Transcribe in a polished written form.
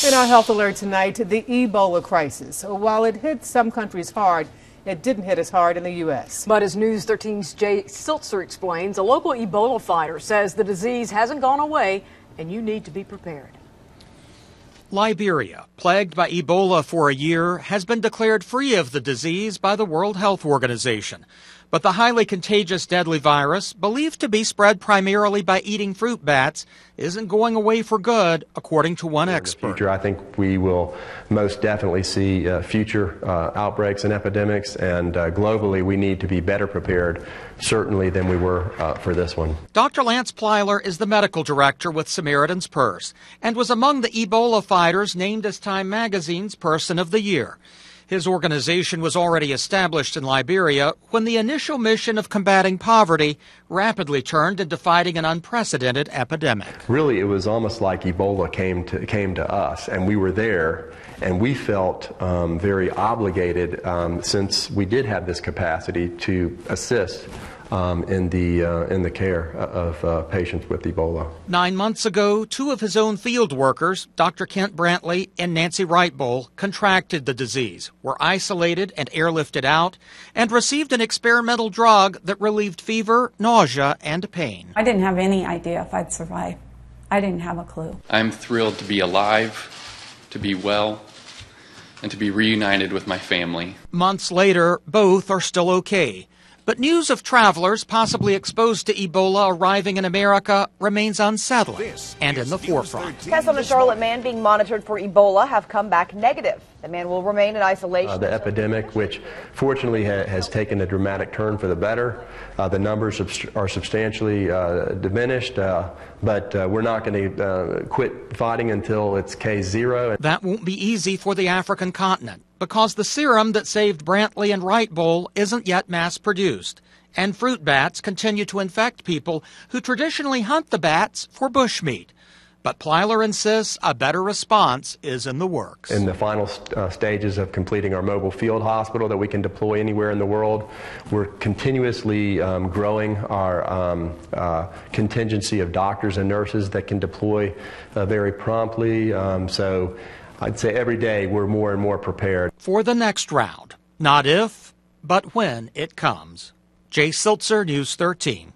In our health alert tonight, the Ebola crisis. While it hit some countries hard, it didn't hit as hard in the U.S. But as News 13's Jay Siltzer explains, a local Ebola fighter says the disease hasn't gone away and you need to be prepared. Liberia, plagued by Ebola for a year, has been declared free of the disease by the World Health Organization. But the highly contagious deadly virus, believed to be spread primarily by eating fruit bats, isn't going away for good, according to one expert. In the future, I think we will most definitely see future outbreaks and epidemics, and globally we need to be better prepared, certainly, than we were for this one. Dr. Lance Plyler is the medical director with Samaritan's Purse and was among the Ebola fighters named as Time Magazine's Person of the Year. His organization was already established in Liberia when the initial mission of combating poverty rapidly turned into fighting an unprecedented epidemic. Really, it was almost like Ebola came to us, and we were there, and we felt very obligated since we did have this capacity to assist in the care of patients with Ebola. 9 months ago, two of his own field workers, Dr. Kent Brantley and Nancy Wrightbull, contracted the disease, were isolated and airlifted out, and received an experimental drug that relieved fever, nausea, and pain. I didn't have any idea if I'd survive. I didn't have a clue. I'm thrilled to be alive, to be well, and to be reunited with my family. Months later, both are still okay. But news of travelers possibly exposed to Ebola arriving in America remains unsettling and in the forefront. Tests on a Charlotte man being monitored for Ebola have come back negative. The man will remain in isolation. The epidemic, which fortunately has taken a dramatic turn for the better. The numbers are substantially diminished, but we're not going to quit fighting until it's case zero. That won't be easy for the African continent, because the serum that saved Brantley and Wrightbull isn't yet mass-produced, and fruit bats continue to infect people who traditionally hunt the bats for bushmeat. But Plyler insists a better response is in the works. In the final stages of completing our mobile field hospital that we can deploy anywhere in the world, we're continuously growing our contingency of doctors and nurses that can deploy very promptly. So I'd say every day we're more and more prepared. For the next round, not if, but when it comes. Jay Siltzer, News 13.